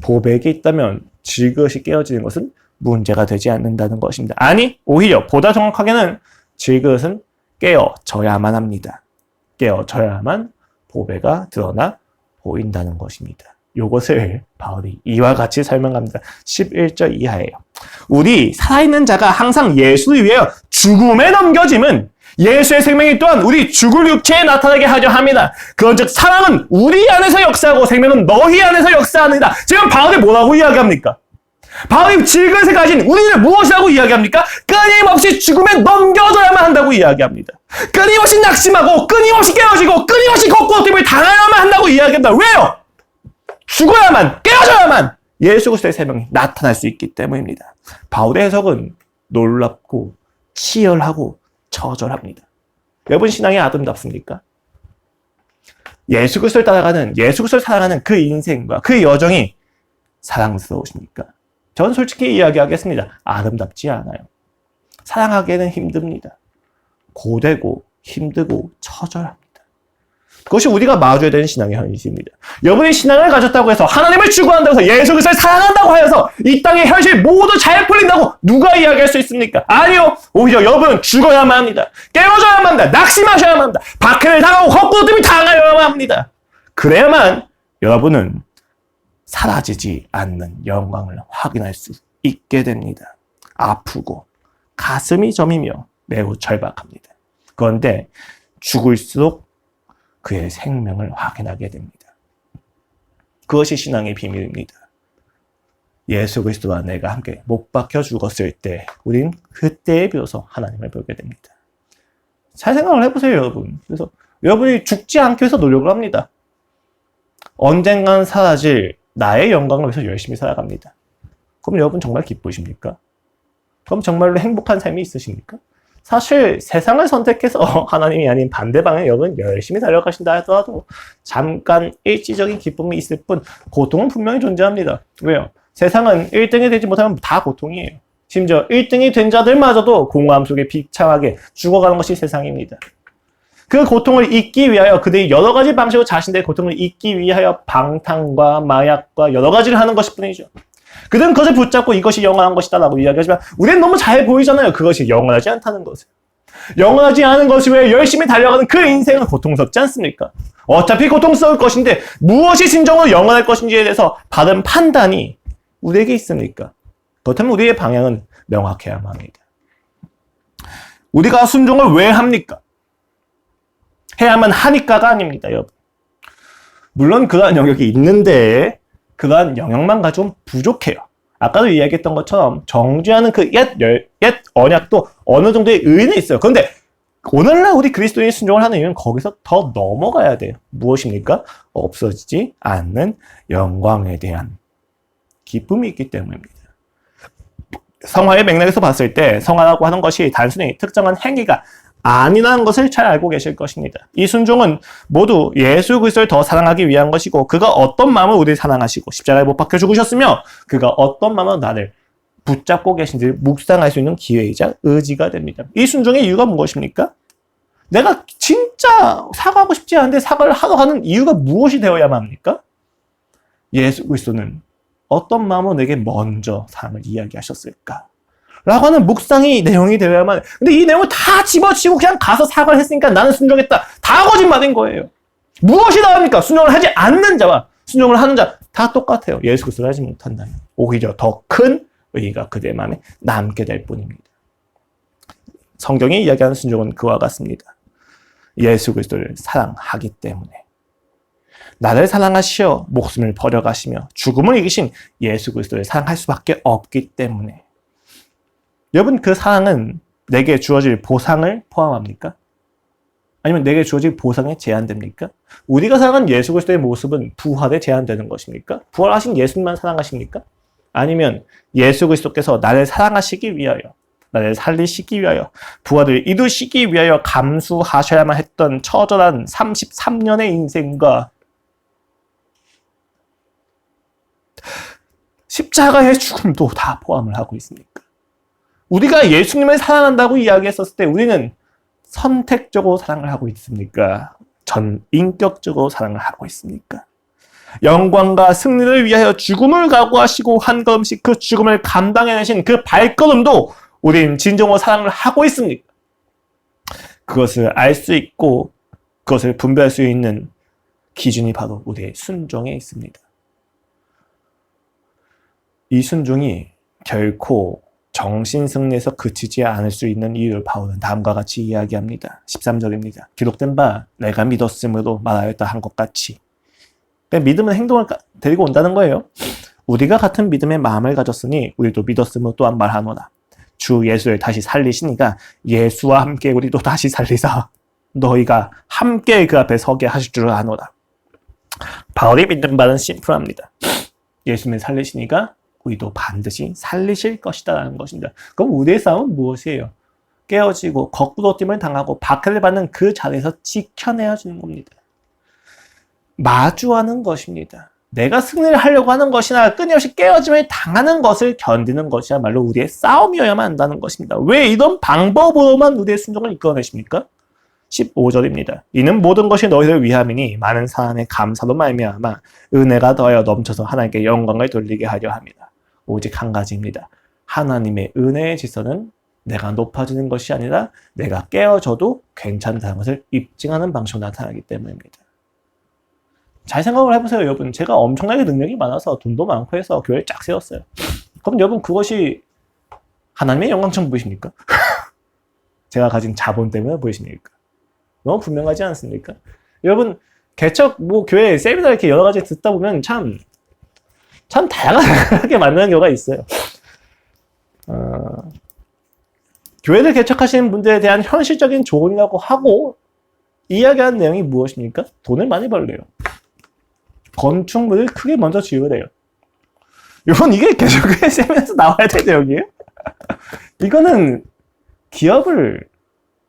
보배에게 있다면 질그릇이 깨어지는 것은 문제가 되지 않는다는 것입니다. 아니, 오히려 보다 정확하게는 질그릇은 깨어져야만 합니다. 깨어져야만 보배가 드러나 보인다는 것입니다. 이것을 바울이 이와 같이 설명합니다. 11절 이하예요. 우리 살아있는 자가 항상 예수를 위하여 죽음에 넘겨짐은 예수의 생명이 또한 우리 죽을 육체에 나타나게 하려 합니다. 그런즉 사랑은 우리 안에서 역사하고 생명은 너희 안에서 역사하느니라. 지금 바울이 뭐라고 이야기합니까? 바울이 질그릇에 가진 우리를 무엇이라고 이야기합니까? 끊임없이 죽음에 넘겨져야만 한다고 이야기합니다. 끊임없이 낙심하고 끊임없이 깨어지고 끊임없이 거꾸로짐을 당해야만 한다고 이야기합니다. 왜요? 죽어야만, 깨어져야만 예수 그리스도의 생명이 나타날 수 있기 때문입니다. 바울의 해석은 놀랍고 치열하고 처절합니다. 여러분, 신앙이 아름답습니까? 예수 그리스도를 따라가는, 예수 그리스도를 사랑하는 그 인생과 그 여정이 사랑스러우십니까? 저는 솔직히 이야기하겠습니다. 아름답지 않아요. 사랑하기에는 힘듭니다. 고되고 힘들고 처절합니다. 그것이 우리가 마주해야 되는 신앙의 현실입니다. 여러분이 신앙을 가졌다고 해서 하나님을 추구한다고 해서 예수 그리스도를 사랑한다고 하여서 이 땅의 현실 모두 잘 풀린다고 누가 이야기할 수 있습니까? 아니요. 오히려 여러분은 죽어야만 합니다. 깨어져야만 합니다. 낙심하셔야만 합니다. 박해를 당하고 거꾸로짐을 당하여야만 합니다. 그래야만 여러분은 사라지지 않는 영광을 확인할 수 있게 됩니다. 아프고 가슴이 저미며 매우 절박합니다. 그런데 죽을수록 그의 생명을 확인하게 됩니다. 그것이 신앙의 비밀입니다. 예수 그리스도와 내가 함께 못 박혀 죽었을 때 우린 그때에 비로소 하나님을 보게 됩니다. 잘 생각을 해보세요, 여러분. 그래서 여러분이 죽지 않기 위해서 노력을 합니다. 언젠간 사라질 나의 영광을 위해서 열심히 살아갑니다. 그럼 여러분 정말 기쁘십니까? 그럼 정말로 행복한 삶이 있으십니까? 사실 세상을 선택해서 하나님이 아닌 반대 방향에 여러분 열심히 달려가신다 하더라도 잠깐 일시적인 기쁨이 있을 뿐 고통은 분명히 존재합니다. 왜요? 세상은 1등이 되지 못하면 다 고통이에요. 심지어 1등이 된 자들마저도 공허함 속에 비참하게 죽어가는 것이 세상입니다. 그 고통을 잊기 위하여 그들이 여러 가지 방식으로 자신들의 고통을 잊기 위하여 방탕과 마약과 여러 가지를 하는 것일 뿐이죠. 그들은 그것을 붙잡고 이것이 영원한 것이다라고 이야기하지만 우리는 너무 잘 보이잖아요. 그것이 영원하지 않다는 것을. 영원하지 않은 것을 위해 열심히 달려가는 그 인생은 고통스럽지 않습니까? 어차피 고통스러울 것인데 무엇이 진정으로 영원할 것인지에 대해서 바른 판단이 우리에게 있습니까? 그렇다면 우리의 방향은 명확해야만 합니다. 우리가 순종을 왜 합니까? 해야만 하니까가 아닙니다, 여러분. 물론 그러한 영역이 있는데 그러한 영역만 가지고는 부족해요. 아까도 이야기했던 것처럼 정죄하는 그 옛 언약도 어느 정도의 의의는 있어요. 그런데 오늘날 우리 그리스도인이 순종을 하는 이유는 거기서 더 넘어가야 돼요. 무엇입니까? 없어지지 않는 영광에 대한 기쁨이 있기 때문입니다. 성화의 맥락에서 봤을 때 성화라고 하는 것이 단순히 특정한 행위가 아니라는 것을 잘 알고 계실 것입니다. 이 순종은 모두 예수 그리스도를 더 사랑하기 위한 것이고 그가 어떤 마음으로 우리를 사랑하시고 십자가에 못 박혀 죽으셨으며 그가 어떤 마음으로 나를 붙잡고 계신지를 묵상할 수 있는 기회이자 의지가 됩니다. 이 순종의 이유가 무엇입니까? 내가 진짜 사과하고 싶지 않은데 사과를 하러 하는 이유가 무엇이 되어야만 합니까? 예수 그리스도는 어떤 마음으로 내게 먼저 사랑을 이야기하셨을까? 라고 하는 묵상이 내용이 되어야만 해. 근데 이 내용을 다 집어치고 그냥 가서 사과를 했으니까 나는 순종했다. 다 거짓말인 거예요. 무엇이 다릅니까? 순종을 하지 않는 자와 순종을 하는 자 다 똑같아요. 예수 그리스도를 하지 못한다면 오히려 더 큰 의의가 그들의 마음에 남게 될 뿐입니다. 성경이 이야기하는 순종은 그와 같습니다. 예수 그리스도를 사랑하기 때문에 나를 사랑하시어 목숨을 버려가시며 죽음을 이기신 예수 그리스도를 사랑할 수밖에 없기 때문에 여러분 그 사랑은 내게 주어질 보상을 포함합니까? 아니면 내게 주어질 보상에 제한됩니까? 우리가 사랑하는 예수 그리스도의 모습은 부활에 제한되는 것입니까? 부활하신 예수님만 사랑하십니까? 아니면 예수 그리스도께서 나를 사랑하시기 위하여 나를 살리시기 위하여 부활을 이루시기 위하여 감수하셔야만 했던 처절한 33년의 인생과 십자가의 죽음도 다 포함을 하고 있습니까? 우리가 예수님을 사랑한다고 이야기했었을 때 우리는 선택적으로 사랑을 하고 있습니까? 전인격적으로 사랑을 하고 있습니까? 영광과 승리를 위하여 죽음을 각오하시고 한 걸음씩 그 죽음을 감당해내신 그 발걸음도 우린 진정으로 사랑을 하고 있습니까? 그것을 알 수 있고 그것을 분별할 수 있는 기준이 바로 우리의 순종에 있습니다. 이 순종이 결코 정신승리에서 그치지 않을 수 있는 이유를 바울은 다음과 같이 이야기합니다. 13절입니다. 기록된 바 내가 믿었으므로 말하였다 한 것 같이. 믿음은 행동을 데리고 온다는 거예요. 우리가 같은 믿음의 마음을 가졌으니 우리도 믿었으므로 또한 말하노라. 주 예수를 다시 살리시니까 예수와 함께 우리도 다시 살리사 너희가 함께 그 앞에 서게 하실 줄 아노라. 바울이 믿는 바는 심플합니다. 예수님을 살리시니까 우리도 반드시 살리실 것이다 라는 것입니다. 그럼 우리의 싸움은 무엇이에요? 깨어지고 거꾸로짐을 당하고 박해를 받는 그 자리에서 지켜내야 주는 겁니다. 마주하는 것입니다. 내가 승리를 하려고 하는 것이나 끊임없이 깨어짐을 당하는 것을 견디는 것이야말로 우리의 싸움이어야만 한다는 것입니다. 왜 이런 방법으로만 우리의 순종을 이끌어내십니까? 15절입니다. 이는 모든 것이 너희를 위함이니 많은 사람의 감사로 말미암아 은혜가 더하여 넘쳐서 하나님께 영광을 돌리게 하려 합니다. 오직 한 가지입니다. 하나님의 은혜의 질서는 내가 높아지는 것이 아니라 내가 깨어져도 괜찮다는 것을 입증하는 방식으로 나타나기 때문입니다. 잘 생각을 해보세요, 여러분. 제가 엄청나게 능력이 많아서 돈도 많고 해서 교회를 쫙 세웠어요. 그럼 여러분 그것이 하나님의 영광처럼 보이십니까? 제가 가진 자본 때문에 보이십니까? 너무 분명하지 않습니까? 여러분 개척 교회 세미나 이렇게 여러 가지 듣다 보면 참 다양하게 만나는 경우가 있어요. 교회를 개척하시는 분들에 대한 현실적인 조언이라고 하고 이야기하는 내용이 무엇입니까? 돈을 많이 벌래요. 건축물을 크게 먼저 지으래요. 여러분 이게 개척교회 세미나에서 나와야 될 내용이에요? 이거는 기업을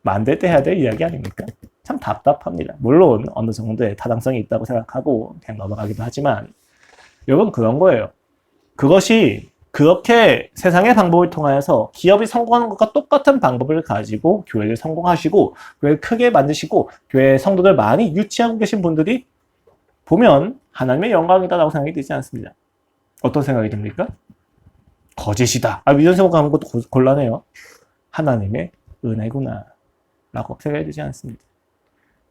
만들 때 해야 될 이야기 아닙니까? 참 답답합니다. 물론 어느 정도의 타당성이 있다고 생각하고 그냥 넘어가기도 하지만 여러분 그런 거예요. 그것이 그렇게 세상의 방법을 통하여서 기업이 성공하는 것과 똑같은 방법을 가지고 교회를 성공하시고 교회를 크게 만드시고 교회 성도들 많이 유치하고 계신 분들이 보면 하나님의 영광이다라고 생각이 들지 않습니다. 어떤 생각이 듭니까? 거짓이다. 이런 생각하는 것도 곤란해요. 하나님의 은혜구나 라고 생각이 들지 않습니다.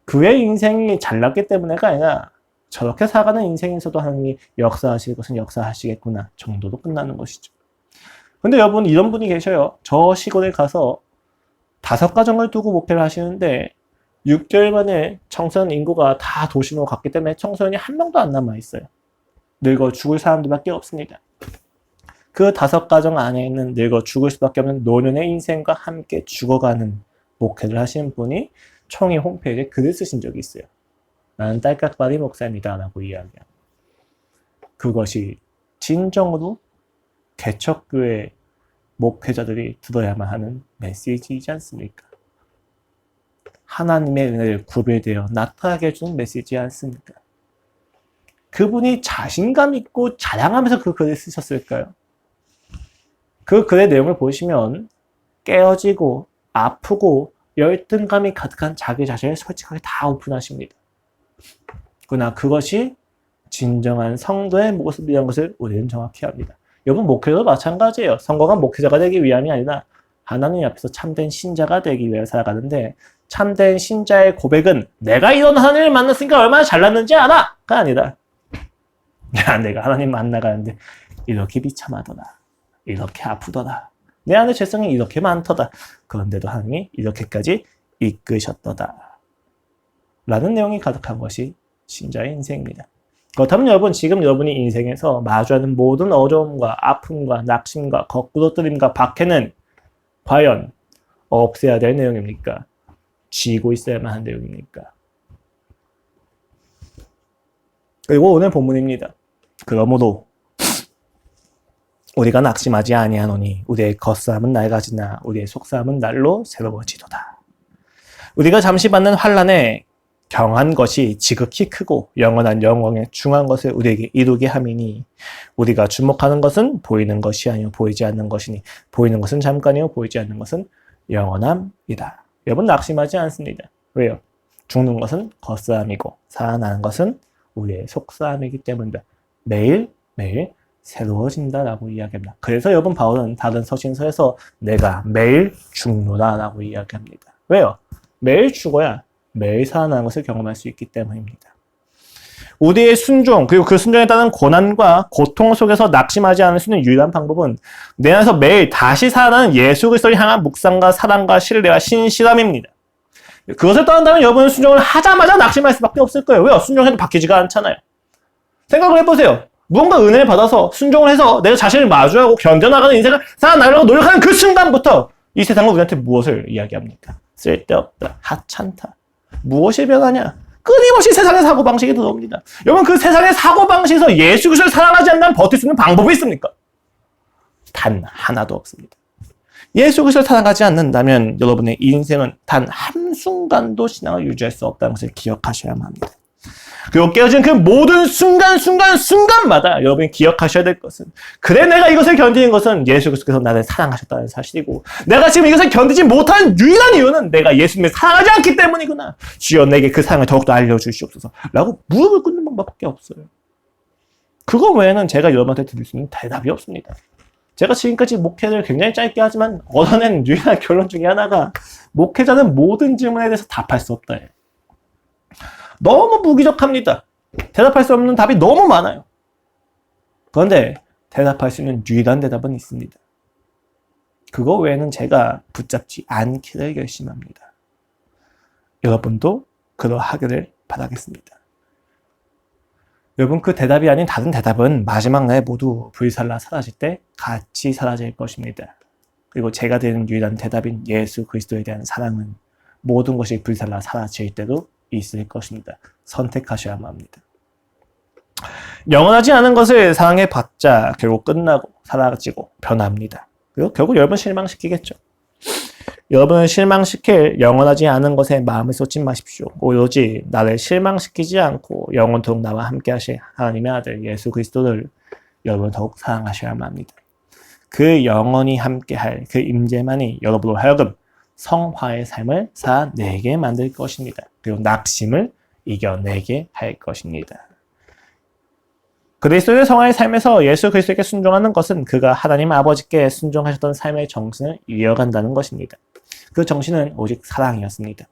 그의 인생이 잘났기 때문에가 아니라 저렇게 살아가는 인생에서도 하나님이 역사하실 것은 역사하시겠구나 정도로 끝나는 것이죠. 근데 여러분 이런 분이 계셔요. 저 시골에 가서 5가정을 두고 목회를 하시는데 6개월 만에 청소년 인구가 다 도시로 갔기 때문에 청소년이 한 명도 안 남아있어요. 늙어 죽을 사람들밖에 없습니다. 그 5가정 안에 있는 늙어 죽을 수밖에 없는 노년의 인생과 함께 죽어가는 목회를 하시는 분이 총회 홈페이지에 글을 쓰신 적이 있어요. 나는 딸깍바리 목사입니다 라고 이야기합니다. 그것이 진정으로 개척교회 목회자들이 들어야만 하는 메시지이지 않습니까? 하나님의 은혜를 구별되어 나타나게 해주는 메시지지 않습니까? 그분이 자신감 있고 자랑하면서 그 글을 쓰셨을까요? 그 글의 내용을 보시면 깨어지고 아프고 열등감이 가득한 자기 자신을 솔직하게 다 오픈하십니다. 그러나 그것이 진정한 성도의 모습이라는 것을 우리는 정확히 압니다. 여러분 목회도 마찬가지예요. 성공한 목회자가 되기 위함이 아니라 하나님 앞에서 참된 신자가 되기 위해 살아가는데 참된 신자의 고백은 내가 이런 하나님을 만났으니까 얼마나 잘났는지 알아! 가 아니라 야, 내가 하나님 만나가는데 이렇게 비참하더라. 이렇게 아프더라. 내 안에 죄성이 이렇게 많더라. 그런데도 하나님이 이렇게까지 이끄셨더라. 라는 내용이 가득한 것이 신자의 인생입니다. 그렇다면 여러분, 지금 여러분이 인생에서 마주하는 모든 어려움과 아픔과 낙심과 거꾸로뜨림과 박해는 과연 없애야 될 내용입니까? 쥐고 있어야만 한 내용입니까? 그리고 오늘 본문입니다. 그러므로 우리가 낙심하지 아니하노니 우리의 겉사람은 낡아지나 우리의 속사람은 날로 새로워지도다. 우리가 잠시 받는 환난에 경한 것이 지극히 크고 영원한 영광에 중한 것을 우리에게 이루게 함이니 우리가 주목하는 것은 보이는 것이 아니요 보이지 않는 것이니 보이는 것은 잠깐이요 보이지 않는 것은 영원함이다. 여러분 낙심하지 않습니다. 왜요? 죽는 것은 겉사람이고 살아나는 것은 우리의 속사람이기 때문이다. 매일 새로워진다라고 이야기합니다. 그래서 여러분 바울은 다른 서신서에서 내가 매일 죽노라라고 이야기합니다. 왜요? 매일 죽어야 매일 살아나는 것을 경험할 수 있기 때문입니다. 우리의 순종 그리고 그 순종에 따른 고난과 고통 속에서 낙심하지 않을 수 있는 유일한 방법은 내 안에서 매일 다시 살아나는 예수 그리스도를 향한 묵상과 사랑과 신뢰와 신실함입니다. 그것을 떠난다면 여러분은 순종을 하자마자 낙심할 수밖에 없을 거예요. 왜요? 순종해도 바뀌지가 않잖아요. 생각을 해보세요. 무언가 은혜를 받아서 순종을 해서 내가 자신을 마주하고 견뎌나가는 인생을 살아나려고 노력하는 그 순간부터 이 세상은 우리한테 무엇을 이야기합니까? 쓸데없다, 하찮다. 무엇이 변하냐? 끊임없이 세상의 사고방식이 들어옵니다. 여러분 그 세상의 사고방식에서 예수 그리스도를 사랑하지 않는 버틸 수 있는 방법이 있습니까? 단 하나도 없습니다. 예수 그리스도를 사랑하지 않는다면 여러분의 인생은 단 한순간도 신앙을 유지할 수 없다는 것을 기억하셔야만 합니다. 그리고 깨어진 그 모든 순간마다 여러분이 기억하셔야 될 것은 그래 내가 이것을 견디는 것은 예수 그리스도께서 나를 사랑하셨다는 사실이고 내가 지금 이것을 견디지 못하는 유일한 이유는 내가 예수님을 사랑하지 않기 때문이구나. 주여 내게 그 사랑을 더욱더 알려주시옵소서 라고 무릎을 꿇는 방법밖에 없어요. 그거 외에는 제가 여러분한테 드릴 수 있는 대답이 없습니다. 제가 지금까지 목회를 굉장히 짧게 하지만 얻어낸 유일한 결론 중에 하나가 목회자는 모든 질문에 대해서 답할 수 없다. 너무 무기력합니다. 대답할 수 없는 답이 너무 많아요. 그런데 대답할 수 있는 유일한 대답은 있습니다. 그거 외에는 제가 붙잡지 않기를 결심합니다. 여러분도 그러하기를 바라겠습니다. 여러분 그 대답이 아닌 다른 대답은 마지막 날 모두 불살라 사라질 때 같이 사라질 것입니다. 그리고 제가 드리는 유일한 대답인 예수 그리스도에 대한 사랑은 모든 것이 불살라 사라질 때도 있을 것입니다. 선택하셔야만 합니다. 영원하지 않은 것을 사랑해봤자 결국 끝나고 사라지고 변합니다. 그리고 결국 여러분 실망시키겠죠. 여러분을 실망시킬 영원하지 않은 것에 마음을 쏟지 마십시오. 오로지 나를 실망시키지 않고 영원토록 나와 함께 하실 하나님의 아들 예수 그리스도를 여러분 더욱 사랑하셔야만 합니다. 그 영원히 함께할 그 임재만이 여러분으로 하여금 성화의 삶을 살아내게 만들 것입니다. 그리고 낙심을 이겨내게 할 것입니다. 그리스도의 성화의 삶에서 예수 그리스도에게 순종하는 것은 그가 하나님 아버지께 순종하셨던 삶의 정신을 이어간다는 것입니다. 그 정신은 오직 사랑이었습니다.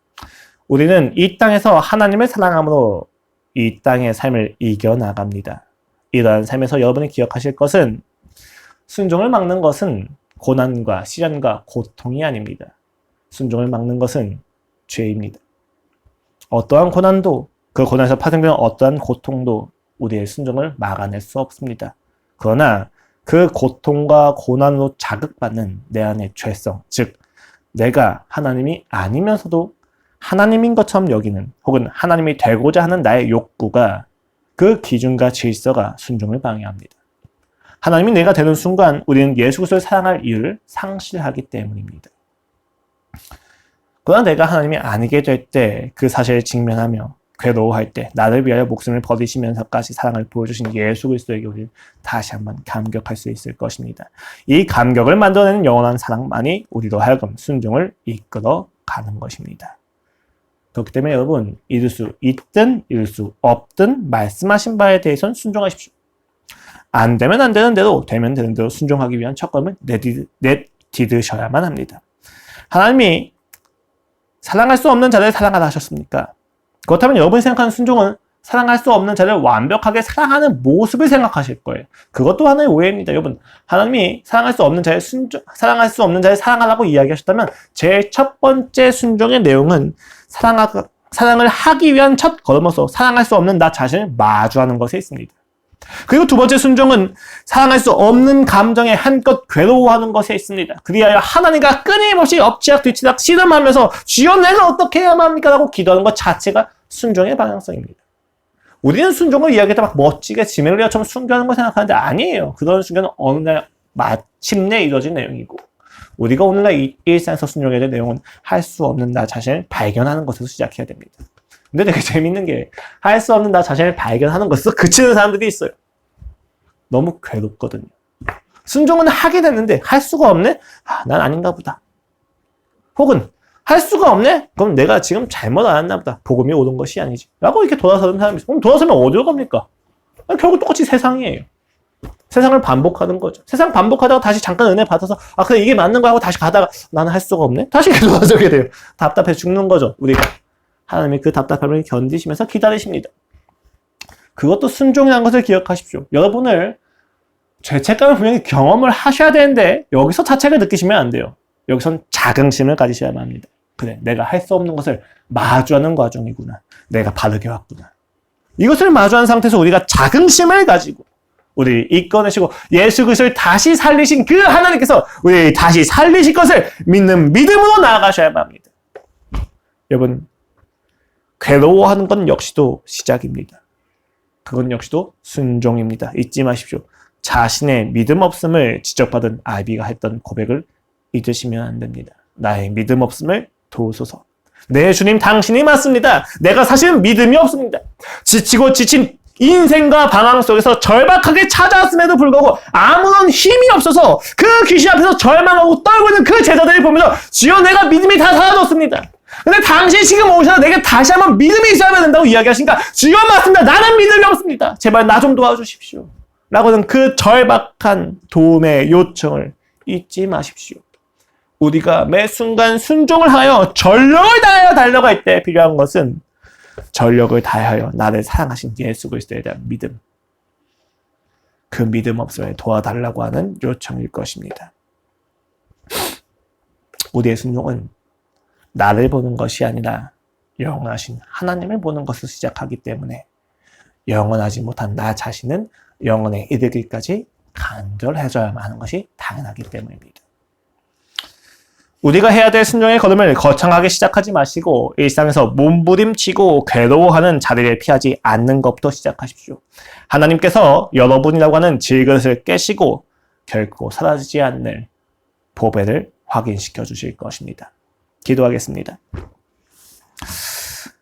우리는 이 땅에서 하나님을 사랑함으로 이 땅의 삶을 이겨나갑니다. 이러한 삶에서 여러분이 기억하실 것은 순종을 막는 것은 고난과 시련과 고통이 아닙니다. 순종을 막는 것은 죄입니다. 어떠한 고난도 그 고난에서 파생되는 어떠한 고통도 우리의 순종을 막아낼 수 없습니다. 그러나 그 고통과 고난으로 자극받는 내 안의 죄성, 즉 내가 하나님이 아니면서도 하나님인 것처럼 여기는 혹은 하나님이 되고자 하는 나의 욕구가 그 기준과 질서가 순종을 방해합니다. 하나님이 내가 되는 순간 우리는 예수 그리스도를 사랑할 이유를 상실하기 때문입니다. 그러나 내가 하나님이 아니게 될 때 그 사실을 직면하며 괴로워할 때 나를 위하여 목숨을 버리시면서까지 사랑을 보여주신 예수 그리스도에게 우리는 다시 한번 감격할 수 있을 것입니다. 이 감격을 만들어내는 영원한 사랑만이 우리로 하여금 순종을 이끌어 가는 것입니다. 그렇기 때문에 여러분 이룰 수 있든 이룰 수 없든 말씀하신 바에 대해서는 순종하십시오. 안 되면 안 되는 대로 되면 되는 대로 순종하기 위한 첫걸음을 디드셔야만 합니다. 하나님이 사랑할 수 없는 자를 사랑하라 하셨습니까? 그렇다면 여러분이 생각하는 순종은 사랑할 수 없는 자를 완벽하게 사랑하는 모습을 생각하실 거예요. 그것도 하나의 오해입니다. 여러분, 하나님이 사랑할 수 없는 자를 사랑하라고 이야기하셨다면 제일 첫 번째 순종의 내용은 사랑을 하기 위한 첫 걸음으로서 사랑할 수 없는 나 자신을 마주하는 것에 있습니다. 그리고 두 번째 순종은 사랑할 수 없는 감정에 한껏 괴로워하는 것에 있습니다. 그리하여 하나님과 끊임없이 엎치락 뒤치락 씨름하면서 주여 내가 어떻게 해야만 합니까? 라고 기도하는 것 자체가 순종의 방향성입니다. 우리는 순종을 이야기할 때 막 멋지게 지멜리아처럼 순교하는 거 생각하는데 아니에요. 그런 순교는 어느 날 마침내 이루어진 내용이고 우리가 오늘날 일상에서 순종해야 될 내용은 할 수 없는 나 자신을 발견하는 것에서 시작해야 됩니다. 근데 되게 재밌는 게 할 수 없는 나 자신을 발견하는 것에서 그치는 사람들이 있어요. 너무 괴롭거든요. 순종은 하게 됐는데 할 수가 없네? 난 아닌가 보다. 혹은 할 수가 없네? 그럼 내가 지금 잘못 알았나 보다. 복음이 옳은 것이 아니지. 라고 이렇게 돌아서는 사람이 있어요. 그럼 돌아서면 어디로 갑니까? 결국 똑같이 세상이에요. 세상을 반복하는 거죠. 세상 반복하다가 다시 잠깐 은혜 받아서 그래 이게 맞는 거야 하고 다시 가다가 나는 할 수가 없네? 다시 돌아서게 돼요. 답답해 죽는 거죠. 우리가. 하나님이 그 답답함을 견디시면서 기다리십니다. 그것도 순종이라는 것을 기억하십시오. 여러분을 죄책감을 분명히 경험을 하셔야 되는데 여기서 자책을 느끼시면 안 돼요. 여기선 자긍심을 가지셔야만 합니다. 그래, 내가 할 수 없는 것을 마주하는 과정이구나. 내가 바르게 왔구나. 이것을 마주한 상태에서 우리가 자긍심을 가지고 우리를 이끌어내시고 예수 그리스도를 다시 살리신 그 하나님께서 우리를 다시 살리실 것을 믿는 믿음으로 나아가셔야만 합니다. 여러분, 괴로워하는 건 역시도 시작입니다. 그건 역시도 순종입니다. 잊지 마십시오. 자신의 믿음 없음을 지적받은 아비가 했던 고백을 잊으시면 안 됩니다. 나의 믿음 없음을 도우소서. 네, 주님 당신이 맞습니다. 내가 사실은 믿음이 없습니다. 지치고 지친 인생과 방황 속에서 절박하게 찾아왔음에도 불구하고 아무런 힘이 없어서 그 귀신 앞에서 절망하고 떨고 있는 그 제자들을 보면서 주여 내가 믿음이 다 사라졌습니다. 근데 당신 지금 오셔서 내게 다시 한번 믿음이 있어야 된다고 이야기하시니까 주여 맞습니다. 나는 믿음이 없습니다. 제발 나 좀 도와주십시오. 라고는 그 절박한 도움의 요청을 잊지 마십시오. 우리가 매 순간 순종을 하여 전력을 다하여 달려갈 때 필요한 것은 전력을 다하여 나를 사랑하신 예수 그리스도에 대한 믿음. 그 믿음 없음을 도와달라고 하는 요청일 것입니다. 우리의 순종은 나를 보는 것이 아니라 영원하신 하나님을 보는 것을 시작하기 때문에 영원하지 못한 나 자신은 영원에 이르기까지 간절해져야만 하는 것이 당연하기 때문입니다. 우리가 해야 될 순종의 걸음을 거창하게 시작하지 마시고 일상에서 몸부림치고 괴로워하는 자리를 피하지 않는 것부터 시작하십시오. 하나님께서 여러분이라고 하는 질그릇을 깨시고 결코 사라지지 않는 보배를 확인시켜 주실 것입니다. 기도하겠습니다.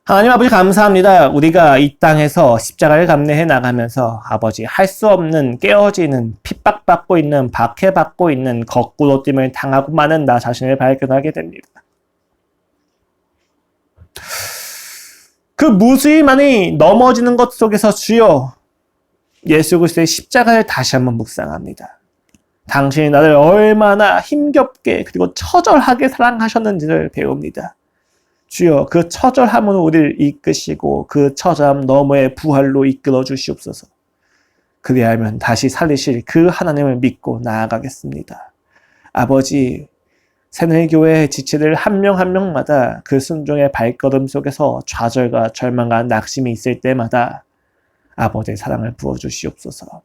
하나님 아버지 감사합니다. 우리가 이 땅에서 십자가를 감내해 나가면서 아버지 할 수 없는 깨어지는 핍박받고 있는 박해받고 있는 거꾸로 됨을 당하고 마는 나 자신을 발견하게 됩니다. 그 무수히 많이 넘어지는 것 속에서 주여 예수 그리스도의 십자가를 다시 한번 묵상합니다. 당신이 나를 얼마나 힘겹게 그리고 처절하게 사랑하셨는지를 배웁니다. 주여 그 처절함으로 우리를 이끄시고 그 처절함 너머의 부활로 이끌어 주시옵소서. 그리하면 다시 살리실 그 하나님을 믿고 나아가겠습니다. 아버지, 새늘교회의 지체들 한 명 한 명마다 그 순종의 발걸음 속에서 좌절과 절망과 낙심이 있을 때마다 아버지의 사랑을 부어주시옵소서.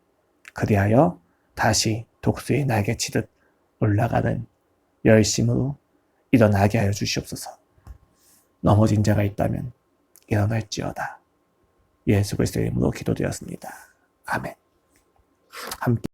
그리하여 다시 독수리 날개치듯 올라가는 열심으로 일어나게 하여 주시옵소서. 넘어진 자가 있다면 일어날지어다. 예수 그리스도의 이름으로 기도드렸습니다. 아멘. 함께